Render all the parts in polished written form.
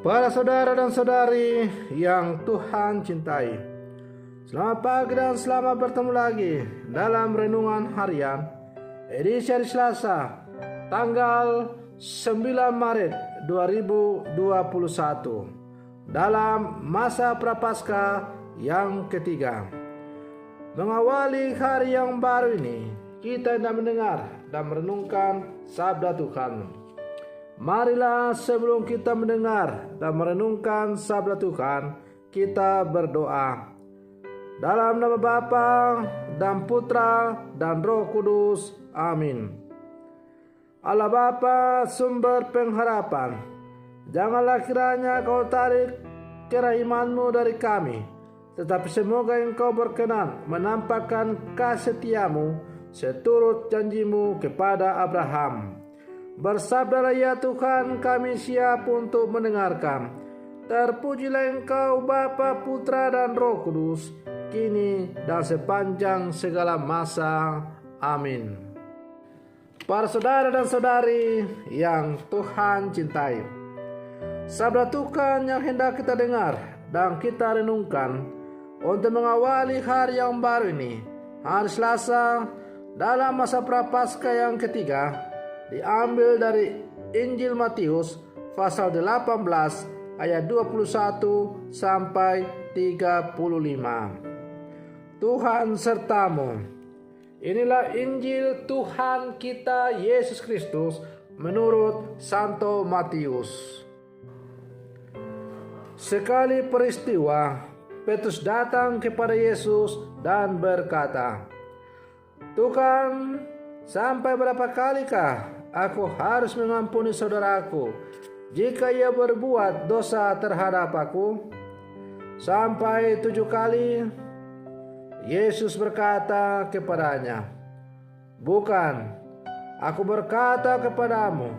Para saudara dan saudari yang Tuhan cintai, selamat pagi dan selamat bertemu lagi dalam Renungan Harian edisi hari Selasa tanggal 9 Maret 2021 dalam masa Prapaskah yang ketiga. Mengawali hari yang baru ini, kita hendak mendengar dan merenungkan sabda Tuhan. Marilah sebelum kita mendengar dan merenungkan sabda Tuhan, kita berdoa. Dalam nama Bapa dan Putra dan Roh Kudus. Amin. Allah Bapa, sumber pengharapan, janganlah kiranya kau tarik kira imanmu dari kami, tetapi semoga engkau berkenan menampakkan kasetiamu seturut janjimu kepada Abraham. Bersabdalah ya Tuhan, kami siap untuk mendengarkan. Terpujilah engkau Bapa, Putra dan Roh Kudus, kini dan sepanjang segala masa. Amin. Para saudara dan saudari yang Tuhan cintai, sabda Tuhan yang hendak kita dengar dan kita renungkan untuk mengawali hari yang baru ini, hari Selasa dalam masa Prapaskah yang ketiga, diambil dari Injil Matius pasal 18 ayat 21 sampai 35. Tuhan sertamu. Inilah Injil Tuhan kita Yesus Kristus menurut Santo Matius. Sekali peristiwa, Petrus datang kepada Yesus dan berkata, "Tuhan, sampai berapa kalikah aku harus mengampuni saudaraku jika ia berbuat dosa terhadap aku? Sampai 7 kali?" Yesus berkata kepadanya, "Bukan, aku berkata kepadamu,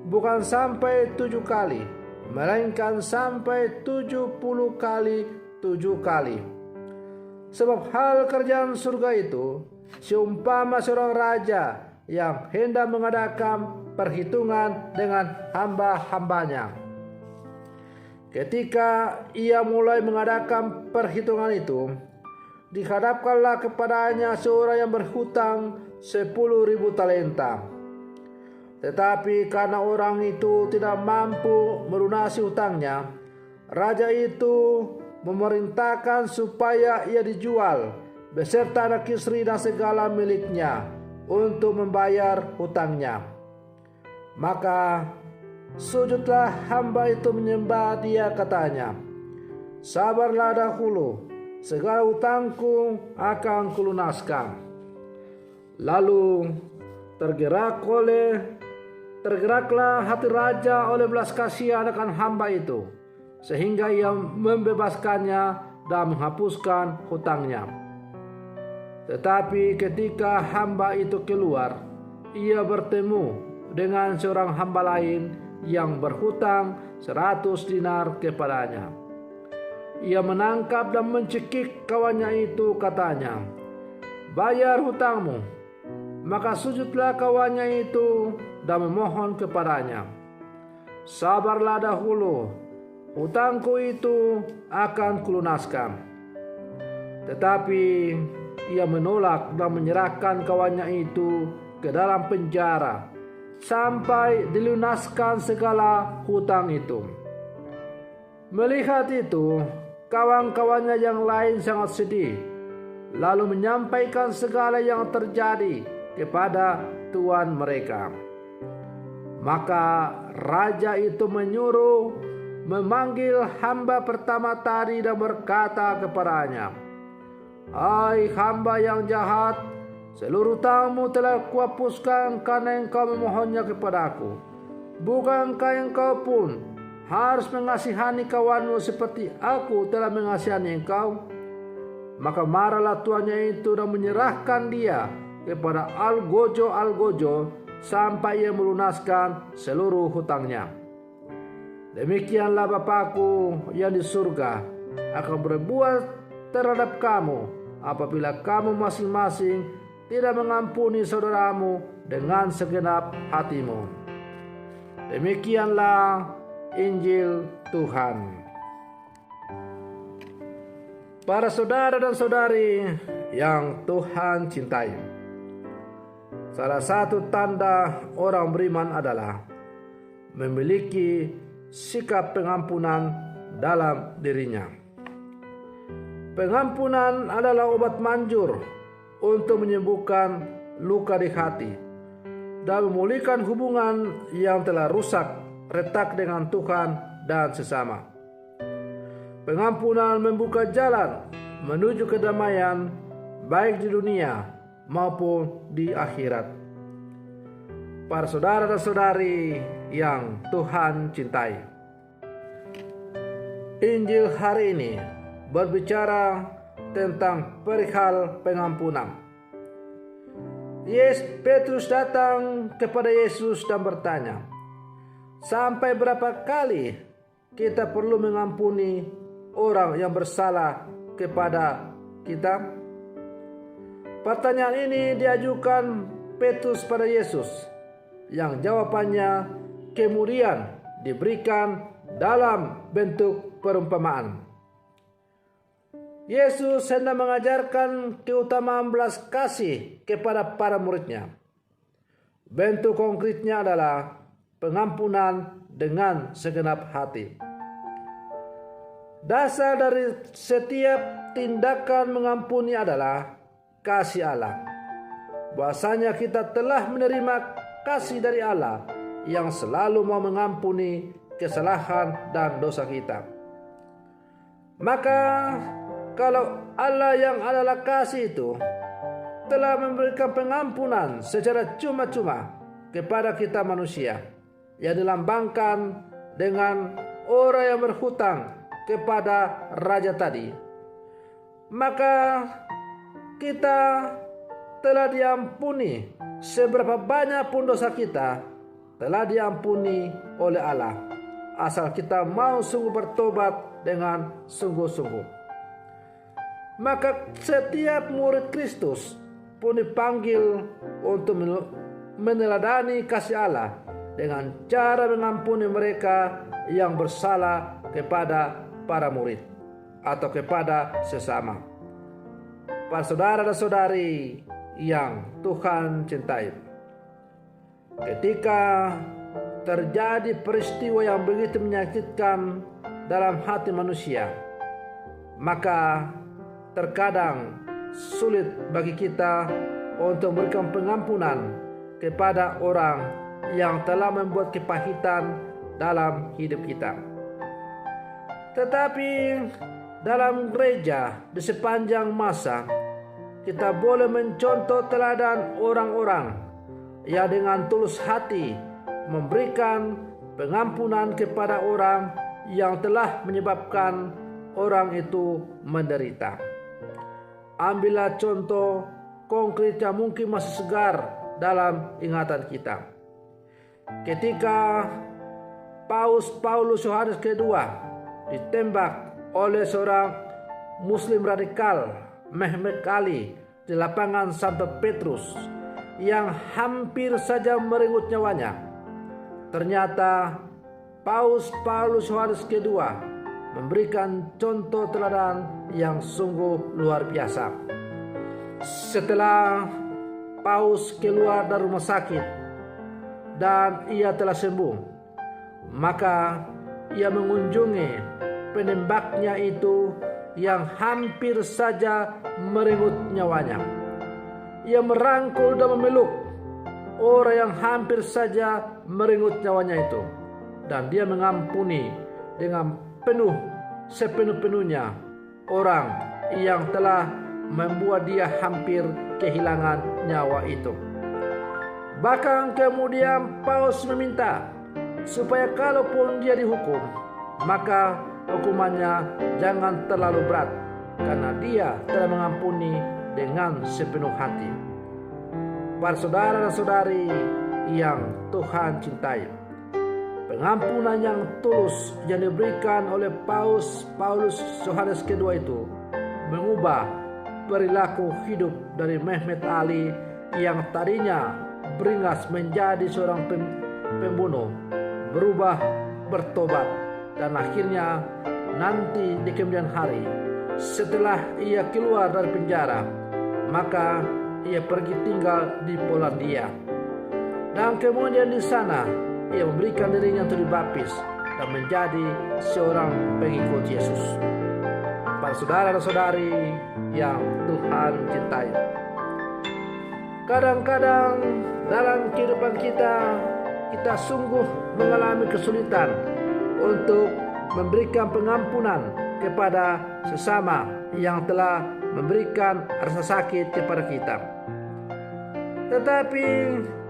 bukan sampai 7 kali, melainkan sampai 70 kali 7 kali. Sebab hal kerjaan surga itu seumpama seorang raja yang hendak mengadakan perhitungan dengan hamba-hambanya. Ketika ia mulai mengadakan perhitungan itu, dihadapkanlah kepadanya seorang yang berhutang 10.000 talenta. Tetapi karena orang itu tidak mampu melunasi hutangnya, raja itu memerintahkan supaya ia dijual beserta anak istri dan segala miliknya untuk membayar hutangnya. Maka sujudlah hamba itu menyembah dia, katanya, 'Sabarlah dahulu, segala hutangku akan kulunaskan.' Lalu tergeraklah hati raja oleh belas kasihan akan hamba itu, sehingga ia membebaskannya dan menghapuskan hutangnya. Tetapi ketika hamba itu keluar, ia bertemu dengan seorang hamba lain yang berhutang 100 dinar kepadanya. Ia menangkap dan mencekik kawannya itu, katanya, 'Bayar hutangmu.' Maka sujudlah kawannya itu dan memohon kepadanya, 'Sabarlah dahulu, hutangku itu akan kulunaskan.' Tetapi ia menolak dan menyerahkan kawannya itu ke dalam penjara sampai dilunaskan segala hutang itu. Melihat itu, kawan-kawannya yang lain sangat sedih, lalu menyampaikan segala yang terjadi kepada tuan mereka. Maka raja itu menyuruh memanggil hamba pertama tadi dan berkata kepadanya, 'Hai hamba yang jahat, seluruh hutangmu telah kuhapuskan karena engkau memohonnya kepadaku. Bukankah engkau pun harus mengasihani kawanmu seperti aku telah mengasihani engkau?' Maka marahlah tuannya itu dan menyerahkan dia kepada algojo sampai ia melunaskan seluruh hutangnya. Demikianlah Bapakku yang di surga akan berbuat terhadap kamu apabila kamu masing-masing tidak mengampuni saudaramu dengan segenap hatimu." Demikianlah Injil Tuhan. Para saudara dan saudari yang Tuhan cintai, salah satu tanda orang beriman adalah memiliki sikap pengampunan dalam dirinya. Pengampunan adalah obat manjur untuk menyembuhkan luka di hati dan memulihkan hubungan yang telah rusak retak dengan Tuhan dan sesama. Pengampunan membuka jalan menuju kedamaian baik di dunia maupun di akhirat. Para saudara dan saudari yang Tuhan cintai, Injil hari ini berbicara tentang perihal pengampunan. Petrus datang kepada Yesus dan bertanya, "Sampai berapa kali kita perlu mengampuni orang yang bersalah kepada kita?" Pertanyaan ini diajukan Petrus pada Yesus, yang jawabannya kemudian diberikan dalam bentuk perumpamaan. Yesus hendak mengajarkan keutamaan belas kasih kepada para muridnya. Bentuk konkretnya adalah pengampunan dengan segenap hati. Dasar dari setiap tindakan mengampuni adalah kasih Allah. Bahwasanya kita telah menerima kasih dari Allah yang selalu mau mengampuni kesalahan dan dosa kita. Maka kalau Allah yang adalah kasih itu telah memberikan pengampunan secara cuma-cuma kepada kita manusia, yang dilambangkan dengan orang yang berhutang kepada raja tadi, maka kita telah diampuni. Seberapa banyak pun dosa kita telah diampuni oleh Allah, asal kita mau sungguh bertobat dengan sungguh-sungguh. Maka setiap murid Kristus pun dipanggil untuk meneladani kasih Allah dengan cara mengampuni mereka yang bersalah kepada para murid atau kepada sesama. Para saudara dan saudari yang Tuhan cintai, ketika terjadi peristiwa yang begitu menyakitkan dalam hati manusia, maka terkadang sulit bagi kita untuk memberikan pengampunan kepada orang yang telah membuat kepahitan dalam hidup kita. Tetapi dalam gereja di sepanjang masa, kita boleh mencontoh teladan orang-orang yang dengan tulus hati memberikan pengampunan kepada orang yang telah menyebabkan orang itu menderita. Ambillah contoh konkret yang mungkin masih segar dalam ingatan kita. Ketika Paulus Yohanes kedua ditembak oleh seorang Muslim radikal, Mehmet Ali, di lapangan Santo Petrus, yang hampir saja merenggut nyawanya. Ternyata Paulus Yohanes kedua memberikan contoh teladan yang sungguh luar biasa. Setelah Paulus keluar dari rumah sakit dan ia telah sembuh, maka ia mengunjungi penembaknya itu yang hampir saja merenggut nyawanya. Ia merangkul dan memeluk orang yang hampir saja merenggut nyawanya itu, dan dia mengampuni dengan sepenuh-penuhnya orang yang telah membuat dia hampir kehilangan nyawa itu. Bahkan kemudian Paulus meminta supaya kalaupun dia dihukum, maka hukumannya jangan terlalu berat, karena dia telah mengampuni dengan sepenuh hati. Para saudara dan saudari yang Tuhan cintai, pengampunan yang tulus yang diberikan oleh Paulus Yohanes kedua itu mengubah perilaku hidup dari Mehmet Ali yang tadinya beringas menjadi seorang pembunuh, berubah bertobat dan akhirnya nanti di kemudian hari setelah ia keluar dari penjara, maka ia pergi tinggal di Polandia. Dan kemudian di sana ia memberikan dirinya untuk dibaptis dan menjadi seorang pengikut Yesus. Para saudara dan saudari yang Tuhan cintai, kadang-kadang dalam kehidupan kita sungguh mengalami kesulitan untuk memberikan pengampunan kepada sesama yang telah memberikan rasa sakit kepada kita. Tetapi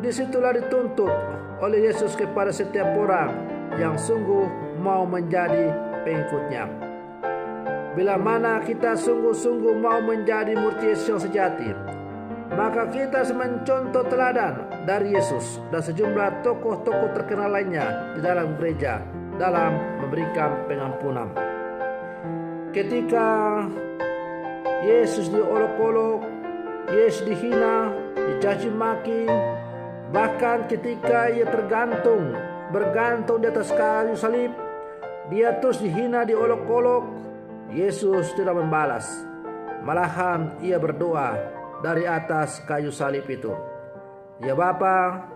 disitulah dituntut oleh Yesus kepada setiap orang yang sungguh mau menjadi pengikutnya. Bila mana kita sungguh-sungguh mau menjadi murid Yesus yang sejati, maka kita harus mencontoh teladan dari Yesus dan sejumlah tokoh-tokoh terkenal lainnya di dalam gereja dalam memberikan pengampunan. Ketika Yesus diolok-olok, Yesus dihina, dicaci maki, bahkan ketika ia bergantung di atas kayu salib, dia terus dihina, diolok-olok, Yesus tidak membalas. Malahan ia berdoa dari atas kayu salib itu, "Ya Bapa,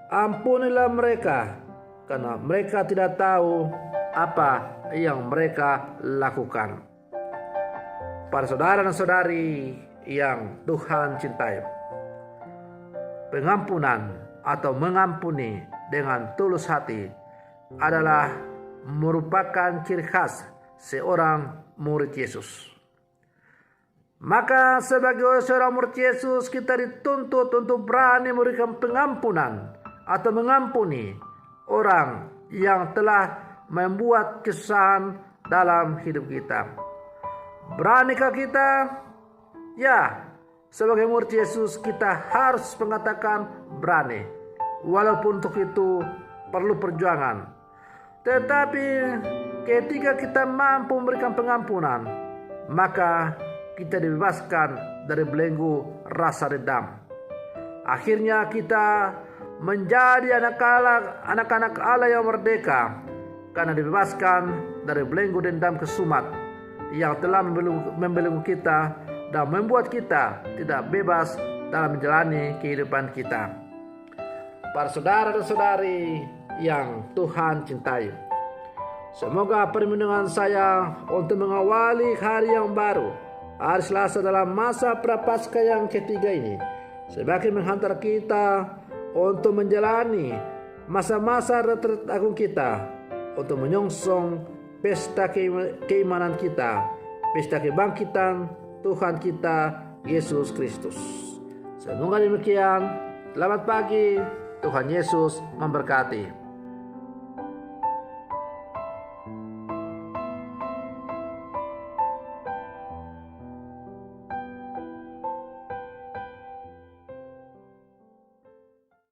ampunilah mereka, karena mereka tidak tahu apa yang mereka lakukan." Para saudara dan saudari yang Tuhan cintai, pengampunan atau mengampuni dengan tulus hati adalah merupakan ciri khas seorang murid Yesus. Maka sebagai seorang murid Yesus, kita dituntut untuk berani memberikan pengampunan atau mengampuni orang yang telah membuat kesusahan dalam hidup kita. Beranikah kita? Ya, sebagai murid Yesus kita harus mengatakan berani, walaupun untuk itu perlu perjuangan. Tetapi ketika kita mampu memberikan pengampunan, maka kita dibebaskan dari belenggu rasa dendam. Akhirnya kita menjadi anak-anak Allah yang merdeka karena dibebaskan dari belenggu dendam kesumat yang telah membelenggu kita dan membuat kita tidak bebas dalam menjalani kehidupan kita. Para saudara dan saudari yang Tuhan cintai, semoga perlindungan saya untuk mengawali hari yang baru, hari Selasa dalam masa Prapaskah yang ketiga ini, sebagai menghantar kita untuk menjalani masa-masa retret agung kita, untuk menyongsong pesta keimanan kita, pesta kebangkitan Tuhan kita Yesus Kristus. Semoga demikian. Selamat pagi, Tuhan Yesus memberkati.